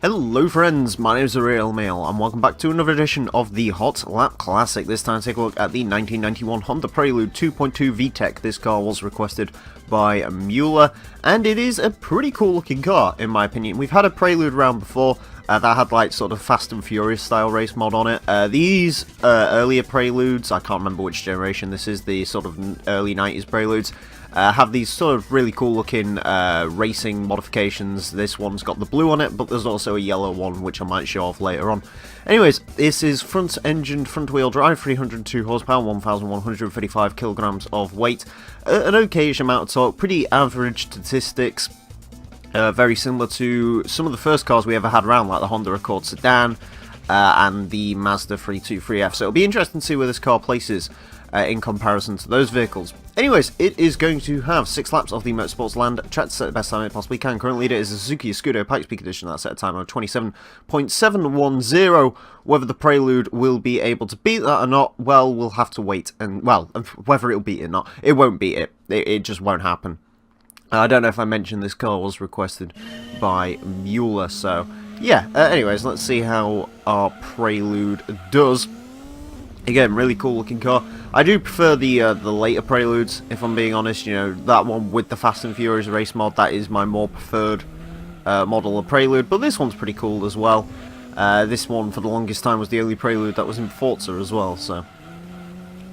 Hello friends, my name is Emile and welcome back to another edition of the Hot Lap Classic. This time take a look at the 1991 Honda Prelude 2.2 VTEC. This car was requested by Emile and it is a pretty cool looking car in my opinion. We've had a Prelude round before that had like sort of Fast and Furious style race mod on it. These earlier Preludes, I can't remember which generation this is, the sort of early 90s Preludes, have these sort of really cool looking racing modifications. This one's got the blue on it, but there's also a yellow one which I might show off later on. Anyways, this is front engined, front wheel drive, 302 horsepower, 1,155 kilograms of weight, an okayish amount of torque, pretty average statistics. Very similar to some of the first cars we ever had around, like the Honda Accord sedan and the Mazda 323F. So it'll be interesting to see where this car places in comparison to those vehicles. Anyways, it is going to have 6 laps of the Motorsports Land track to set the best time it possibly can. Currently it is a Suzuki Scudo Pikes Peak Edition that set a time of 27.710. Whether the Prelude will be able to beat that or not, well, we'll have to wait. And, well, whether it'll beat it or not, it won't beat it. It just won't happen. I don't know if I mentioned this car was requested by Emile, so yeah. Anyways, let's see how our Prelude does. Again, really cool looking car. I do prefer the later Preludes, if I'm being honest. You know, that one with the Fast and Furious race mod, that is my more preferred model of Prelude, but this one's pretty cool as well. This one, for the longest time, was the only Prelude that was in Forza as well, so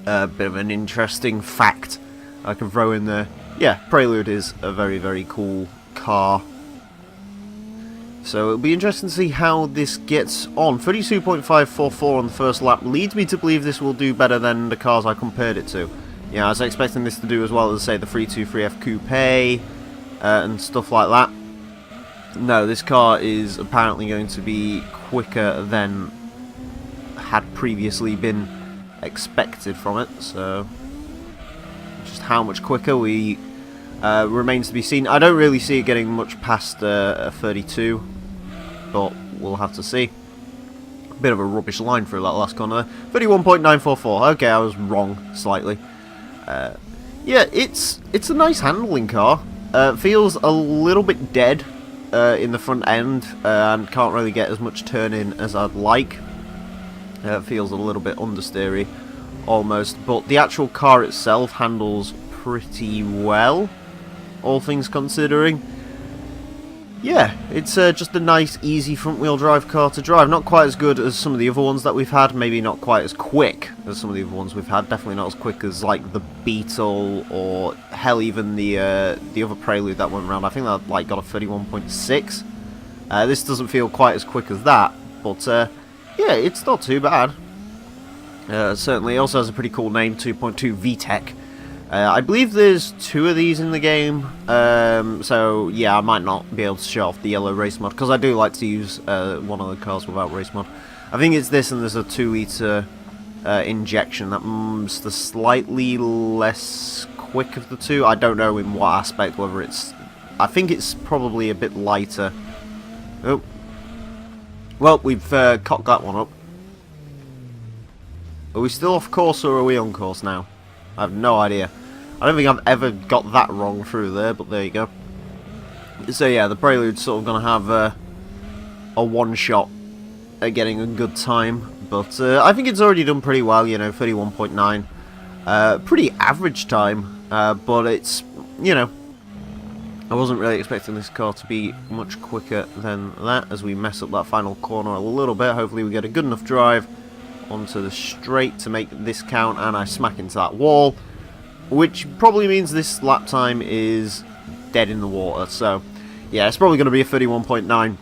a bit of an interesting fact I can throw in there. Yeah, Prelude is a very, very cool car. So it'll be interesting to see how this gets on. 32.544 on the first lap leads me to believe this will do better than the cars I compared it to. Yeah, I was expecting this to do as well as, say, the 323F Coupe and stuff like that. No, this car is apparently going to be quicker than had previously been expected from it. So just how much quicker remains to be seen. I don't really see it getting much past a 32, but we'll have to see. Bit of a rubbish line through that last corner. 31.944. Okay, I was wrong slightly. Yeah, it's a nice handling car. Feels a little bit dead in the front end and can't really get as much turn in as I'd like. Feels a little bit understeery almost, but the actual car itself handles pretty well, all things considering. Yeah, it's just a nice, easy front-wheel drive car to drive. Not quite as good as some of the other ones that we've had. Maybe not quite as quick as some of the other ones we've had. Definitely not as quick as, like, the Beetle or, hell, even the other Prelude that went around. I think that, like, got a 31.6. This doesn't feel quite as quick as that, but, yeah, it's not too bad. Certainly, it also has a pretty cool name, 2.2 VTEC. I believe there's 2 of these in the game, so yeah, I might not be able to show off the yellow race mod, because I do like to use one of the cars without race mod. I think it's this, and there's a 2-litre injection. That's the slightly less quick of the two. I don't know in what aspect, whether it's... I think it's probably a bit lighter. Oh. Well, we've cocked that one up. Are we still off course, or are we on course now? I have no idea. I don't think I've ever got that wrong through there, but there you go. So yeah, the Prelude's sort of going to have a one-shot at getting a good time, but I think it's already done pretty well, you know, 31.9. Pretty average time, but it's, you know, I wasn't really expecting this car to be much quicker than that as we mess up that final corner a little bit. Hopefully we get a good enough drive onto the straight to make this count, and I smack into that wall, which probably means this lap time is dead in the water. So yeah, it's probably going to be a 31.9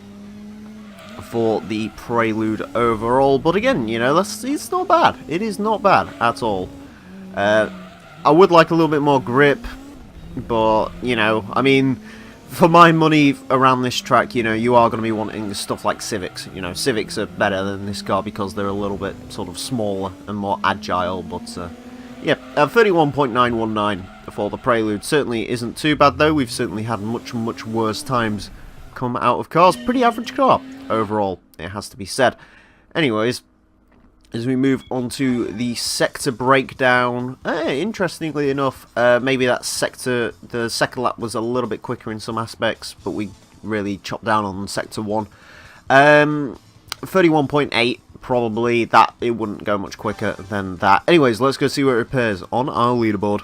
for the Prelude overall, but again, you know, it's not bad. It is not bad at all. I would like a little bit more grip, but, you know, I mean, for my money around this track, you know, you are going to be wanting stuff like Civics. You know, Civics are better than this car because they're a little bit sort of smaller and more agile, but yeah, 31.919 for the Prelude certainly isn't too bad, though. We've certainly had much, much worse times come out of cars. Pretty average car overall, it has to be said. Anyways, as we move on to the sector breakdown, interestingly enough, maybe that sector, the second lap was a little bit quicker in some aspects, but we really chopped down on sector 1. 31.8, probably. That, it wouldn't go much quicker than that. Anyways, let's go see where it appears on our leaderboard.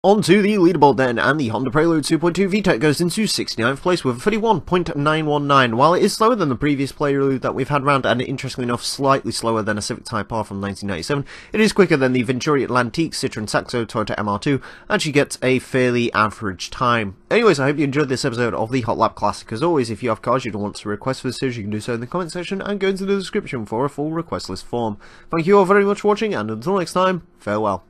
Onto the leaderboard then, and the Honda Prelude 2.2 VTEC goes into 69th place with a 31.919. While it is slower than the previous Prelude that we've had round, and interestingly enough, slightly slower than a Civic Type R from 1997, it is quicker than the Venturi Atlantique, Citroen Saxo, Toyota MR2, and she gets a fairly average time. Anyways, I hope you enjoyed this episode of the Hot Lap Classic. As always, if you have cars you don't want to request for this series, you can do so in the comment section, and go into the description for a full request list form. Thank you all very much for watching, and until next time, farewell.